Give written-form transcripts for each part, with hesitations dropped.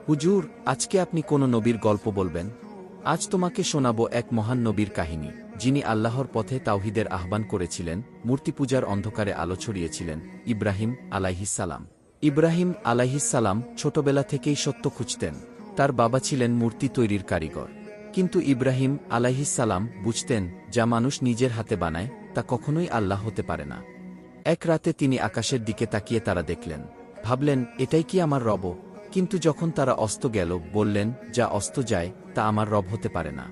হুজুর, আজকে আপনি কোনো নবীর গল্প বলবেন? আজ তোমাকে শোনাবো এক মহান নবীর কাহিনী, যিনি আল্লাহর পথে তাওহীদের আহ্বান করেছিলেন, মূর্তিপূজার অন্ধকারে আলো ছড়িয়েছিলেন। ইব্রাহিম আলাইহিসসালাম। ইব্রাহিম আলাইহিসসালাম ছোটবেলা থেকেই সত্য খুঁজতেন। তার বাবা ছিলেন মূর্তি তৈরির কারিগর। কিন্তু ইব্রাহিম আলাইহিসসালাম বুঝতেন, যা মানুষ নিজের হাতে বানায় তা কখনোই আল্লাহ হতে পারে না। এক রাতে তিনি আকাশের দিকে তাকিয়ে তারা দেখলেন। ভাবলেন, এটাই কি আমার রব? কিন্তু যখন তারা অস্ত গেল, বললেন, যা অস্ত যায় তা আমার রব হতে পারে না।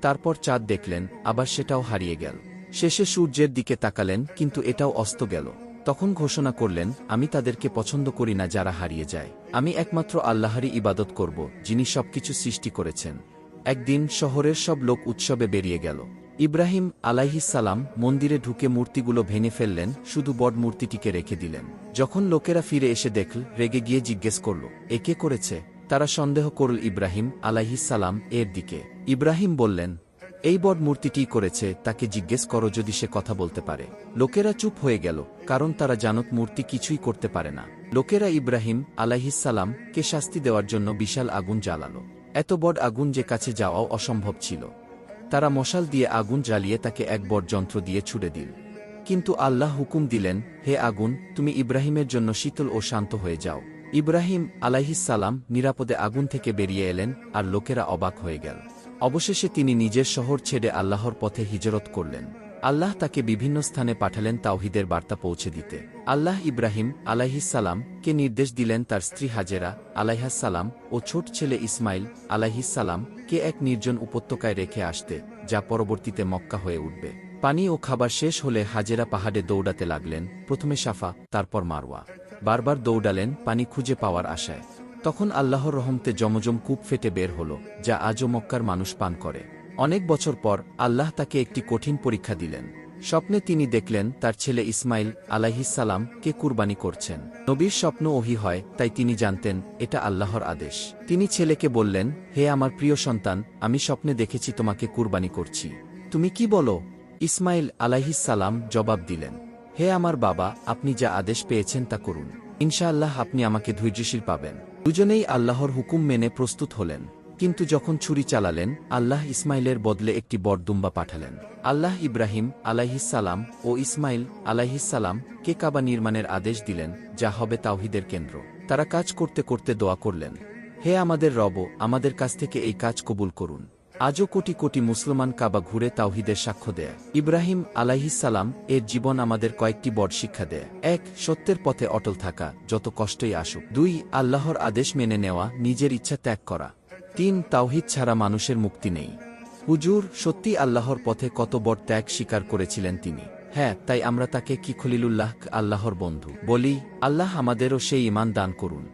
তারপর চাঁদ দেখলেন, আবার সেটাও হারিয়ে গেল। শেষে সূর্যের দিকে তাকালেন, কিন্তু এটাও অস্ত গেল। তখন ঘোষণা করলেন, আমি তাদেরকে পছন্দ করি না যারা হারিয়ে যায়। আমি একমাত্র আল্লাহরই ইবাদত করব, যিনি সবকিছু সৃষ্টি করেছেন। একদিন শহরের সব লোক উৎসবে বেরিয়ে গেল। ইব্রাহিম আলাইহিসসালাম মন্দিরে ঢুকে মূর্তিগুলো ভেঙে ফেললেন, শুধু বড মূর্তিটিকে রেখে দিলেন। যখন লোকেরা ফিরে এসে দেখল, রেগে গিয়ে জিজ্ঞেস করল, এ কে করেছে? তারা সন্দেহ করল ইব্রাহিম আলাইহিসসালাম এর দিকে। ইব্রাহিম বললেন, এই বড মূর্তিটিই করেছে, তাকে জিজ্ঞেস করো যদি সে কথা বলতে পারে। লোকেরা চুপ হয়ে গেল, কারণ তারা জানত মূর্তি কিছুই করতে পারে না। লোকেরা ইব্রাহিম আলাইহিসসালাম কে শাস্তি দেওয়ার জন্য বিশাল আগুন জ্বালালো। এত বড় আগুন যে কাছে যাওয়াও অসম্ভব ছিল। তারা মশাল দিয়ে আগুন জ্বালিয়ে তাকে এক বড় যন্ত্র দিয়ে ছুড়ে দিল। কিন্তু আল্লাহ হুকুম দিলেন, হে আগুন, তুমি ইব্রাহিমের জন্য শীতল ও শান্ত হয়ে যাও। ইব্রাহিম আলাইহিসসালাম নিরাপদে আগুন থেকে বেরিয়ে এলেন, আর লোকেরা অবাক হয়ে গেল। অবশেষে তিনি নিজের শহর ছেড়ে আল্লাহর পথে হিজরত করলেন। আল্লাহ তাকে বিভিন্ন স্থানে পাঠালেন তাওহীদের বার্তা পৌঁছে দিতে। আল্লাহ ইব্রাহিম আলাইহিসসালাম কে নির্দেশ দিলেন তার স্ত্রী হাজেরা আলাইহাসসালাম ও ছোট ছেলে ইসমাইল আলাইহিসসালাম কে এক নির্জন উপত্যকায় রেখে আসতে, যা পরবর্তীতে মক্কা হয়ে উঠবে। পানি ও খাবার শেষ হলে হাজেরা পাহাড়ে দৌড়াতে লাগলেন, প্রথমে সাফা, তারপর মারওয়া। বারবার দৌড়ালেন পানি খুঁজে পাওয়ার আশায়। তখন আল্লাহর রহমতে জমজম কূপ ফেটে বের হল, যা আজও মক্কার মানুষ পান করে। অনেক বছর পর আল্লাহ তাকে একটি কঠিন পরীক্ষা দিলেন। স্বপ্নে তিনি দেখলেন তার ছেলে ইসমাইল আলাইহিসসালাম কে কুরবানি করছেন। নবীর স্বপ্ন ওহী হয়, তাই তিনি জানতেন এটা আল্লাহর আদেশ। তিনি ছেলেকে বললেন, হে আমার প্রিয় সন্তান, আমি স্বপ্নে দেখেছি তোমাকে কুরবানি করছি। তুমি কি বলো? ইসমাইল আলাইহিসসালাম জবাব দিলেন, হে আমার বাবা, আপনি যা আদেশ পেয়েছেন তা করুন। ইনশাআল্লাহ আপনি আমাকে ধৈর্যশীল পাবেন। দুজনেই আল্লাহর হুকুম মেনে প্রস্তুত হলেন। কিন্তু যখন ছুরি চালালেন, আল্লাহ ইসমাইলের বদলে একটি বড় দুম্বা পাঠালেন। আল্লাহ ইব্রাহিম আলাইহিসসালাম ও ইসমাইল আলাইহিসসালাম কে কাবা নির্মাণের আদেশ দিলেন, যা হবে তাওহীদের কেন্দ্র। তারা কাজ করতে করতে দোয়া করলেন, হে আমাদের রব, আমাদের কাছ থেকে এই কাজ কবুল করুন। আজও কোটি কোটি মুসলমান কাবা ঘুরে তাওহীদের সাক্ষ্য দেয়। ইব্রাহিম আলাইহিসসালাম এর জীবন আমাদের কয়েকটি বড় শিক্ষা দেয়। ১. সত্যের পথে অটল থাকা, যত কষ্টই আসুক। ২. আল্লাহর আদেশ মেনে নেওয়া, নিজের ইচ্ছা ত্যাগ করা। ৩. তাওহীদ ছাড়া মানুষের মুক্তি নেই। হুজুর, সত্যি আল্লাহর পথে কত বড় ত্যাগ স্বীকার করেছিলেন তিনি। হ্যাঁ, তাই আমরা তাকে কি খলিলুল্লাহ, আল্লাহর বন্ধু বলি। আল্লাহ আমাদেরও সেই ঈমান দান করুন।